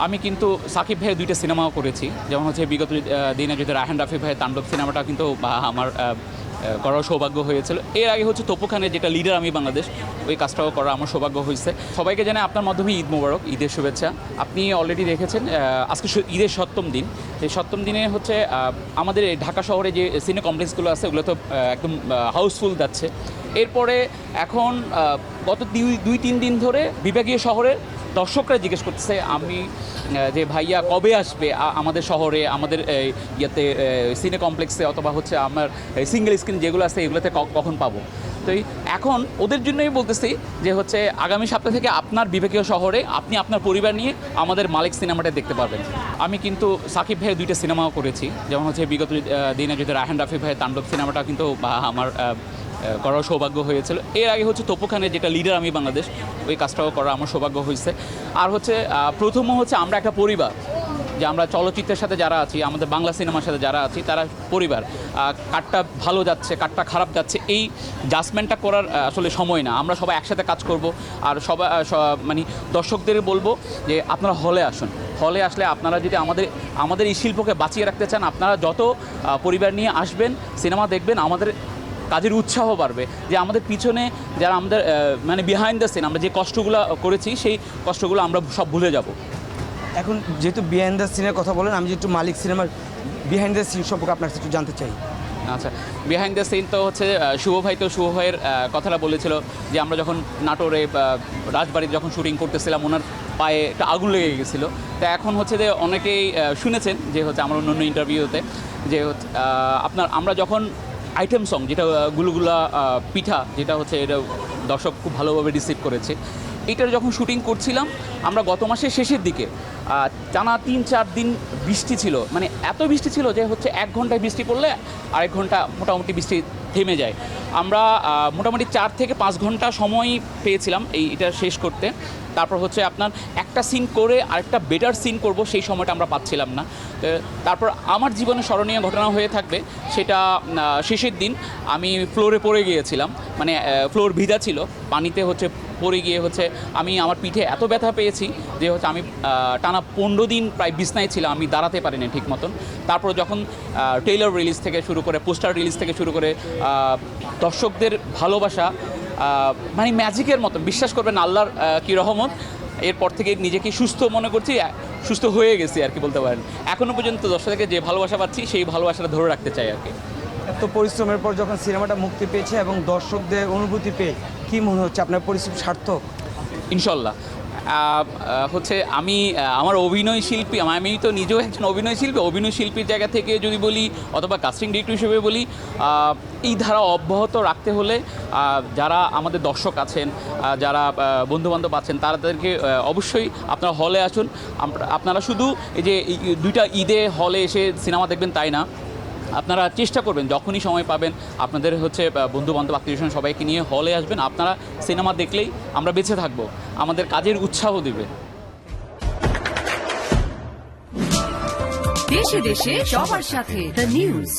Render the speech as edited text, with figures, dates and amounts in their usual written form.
আমি কিন্তু সাকিব ভাইয়ের দুইটা সিনেমাও করেছি, যেমন হচ্ছে বিগত দিনে যদি রায়হান রাফি ভাইয়ের তাণ্ডব সিনেমাটা কিন্তু আমার করার সৌভাগ্য হয়েছিল। এর আগে হচ্ছে তপু খানের যেটা লিডার আমি বাংলাদেশ, ওই কাজটাও করা আমার সৌভাগ্য হয়েছে। সবাইকে জানাই আপনার মাধ্যমে ঈদ মোবারক, ঈদের শুভেচ্ছা। আপনি অলরেডি দেখেছেন আজকে ঈদের 7ম দিন। সেই 7ম দিনে হচ্ছে আমাদের ঢাকা শহরে যে সিনে কমপ্লেক্সগুলো আছে ওগুলো তো একদম হাউসফুল যাচ্ছে। এরপরে এখন গত 2-3 দিন ধরে বিভাগীয় শহরের দর্শকরা জিজ্ঞেস করতেছে আমি যে ভাইয়া কবে আসবে আমাদের শহরে, আমাদের ইয়েতে সিনে কমপ্লেক্সে, অথবা হচ্ছে আমার সিঙ্গেল স্ক্রিন যেগুলো আছে এগুলোতে কখন পাবো। তো এখন ওদের জন্যই বলতেছি যে হচ্ছে আগামী সপ্তাহ থেকে আপনার বিভাগীয় শহরে আপনি আপনার পরিবার নিয়ে আমাদের মালিক সিনেমাটা দেখতে পারবেন। আমি কিন্তু সাকিব ভাইয়ের দুইটা সিনেমাও করেছি, যেমন হচ্ছে বিগত দিনে যদি রায়হান রাফি ভাইয়ের তাণ্ডব সিনেমাটা কিন্তু আমার করার সৌভাগ্য হয়েছিল। এর আগে হচ্ছে তপু খানের যেটা লিডার আমি বাংলাদেশ, ওই কাজটাও করা আমার সৌভাগ্য হয়েছে। আর হচ্ছে প্রথম হচ্ছে আমরা একটা পরিবার, যে আমরা চলচ্চিত্রের সাথে যারা আছি, আমাদের বাংলা সিনেমার সাথে যারা আছি তারা পরিবার। কারটা ভালো যাচ্ছে, কারটা খারাপ যাচ্ছে, এই জাজমেন্টটা করার আসলে সময় না। আমরা সবাই একসাথে কাজ করব। আর সবাই মানে দর্শকদের বলবো যে আপনারা হলে আসুন। হলে আসলে আপনারা যদি আমাদের এই শিল্পকে বাঁচিয়ে রাখতে চান, আপনারা যত পরিবার নিয়ে আসবেন, সিনেমা দেখবেন, আমাদের কাজের উৎসাহ বাড়বে। যে আমাদের পিছনে যারা আমাদের মানে বিহাইন্ড দ্য সিন আমরা যে কষ্টগুলো করেছি, সেই কষ্টগুলো আমরা সব ভুলে যাব। এখন যেহেতু বিহাইন্ড দ্য সিনের কথা বলেন, আমি একটু মালিক সিনেমার বিহাইন্ড দ্য সিন সম্পর্কে আপনার একটু জানতে চাই। আচ্ছা, বিহাইন্ড দ্য সিন তো হচ্ছে শুভ ভাইয়ের কথাটা বলেছিল যে আমরা যখন নাটোরে রাজবাড়িতে যখন শুটিং করতেছিলাম, ওনার পায়ে একটা আগুন লেগে গেছিলো। তো এখন হচ্ছে যে অনেকেই শুনেছেন যে হচ্ছে আমার অন্য ইন্টারভিউতে যে আমরা যখন আইটেম সং যেটা গুলুগুলা পিঠা, যেটা হচ্ছে এটা দর্শক খুব ভালোভাবে রিসিভ করেছে, এইটার যখন শুটিং করছিলাম আমরা গত মাসের শেষের দিকে টানা 3-4 দিন বৃষ্টি ছিল। মানে এত বৃষ্টি ছিল যে হচ্ছে 1 ঘন্টায় বৃষ্টি পড়লে আরেক ঘন্টা মোটামুটি বৃষ্টি থেমে যায়। আমরা মোটামুটি 4 থেকে 5 ঘন্টা সময় পেয়েছিলাম এটা শেষ করতে। তারপর হচ্ছে আপনার একটা সিন করে আরেকটা বেটার সিন করব, সেই সময়টা আমরা পাচ্ছিলাম না। তারপর আমার জীবনে স্মরণীয় ঘটনা হয়ে থাকবে সেটা শেষের দিন আমি ফ্লোরে পড়ে গিয়েছিলাম। মানে ফ্লোর ভিজা ছিল, পানিতে হচ্ছে পড়ে গিয়ে হচ্ছে আমি আমার পিঠে এত ব্যথা পেয়েছি যে হচ্ছে আমি টানা 15 দিন প্রায় বিছনায় ছিলাম, আমি দাঁড়াতে পারিনি ঠিক মতন। তারপর যখন ট্রেইলার রিলিজ থেকে শুরু করে, পোস্টার রিলিজ থেকে শুরু করে দর্শকদের ভালোবাসা মানে ম্যাজিকের মতো, বিশ্বাস করবেন আল্লাহর কি রহমত, এরপর থেকে নিজেকে সুস্থ মনে করছি, সুস্থ হয়ে গেছি আর কি বলতে পারেন। এখনও পর্যন্ত দর্শকদেরকে যে ভালোবাসা পাচ্ছি সেই ভালোবাসাটা ধরে রাখতে চাই আর কি। এত পরিশ্রমের পর যখন সিনেমাটা মুক্তি পেয়েছে এবং দর্শকদের অনুভূতি পেয়ে কী মনে হচ্ছে, আপনার পরিশ্রম সার্থক? ইনশাল্লাহ। হচ্ছে আমি আমার অভিনয় শিল্পী, আমি তো নিজেও একজন অভিনয় শিল্পীর জায়গা থেকে যদি বলি, অথবা কাস্টিং ডিরেক্টর হিসেবে বলি, এই ধারা অব্যাহত রাখতে হলে যারা আমাদের দর্শক আছেন, যারা বন্ধুবান্ধব আছেন, তাদেরকে অবশ্যই আপনারা হলে আসুন। আপনারা শুধু এই যে 2টা ঈদে হলে এসে সিনেমা দেখবেন তাই না, আপনারা চেষ্টা করবেন যখনই সময় পাবেন আপনাদের হচ্ছে বন্ধুবান্ধব আত্মীয়স্বজন সবাইকে নিয়ে হলে আসবেন। আপনারা সিনেমা দেখলেই আমরা বেঁচে থাকবো, আমাদের কাজের উৎসাহ দেবে। দেশে দেশে সবার সাথে দ্য নিউজ।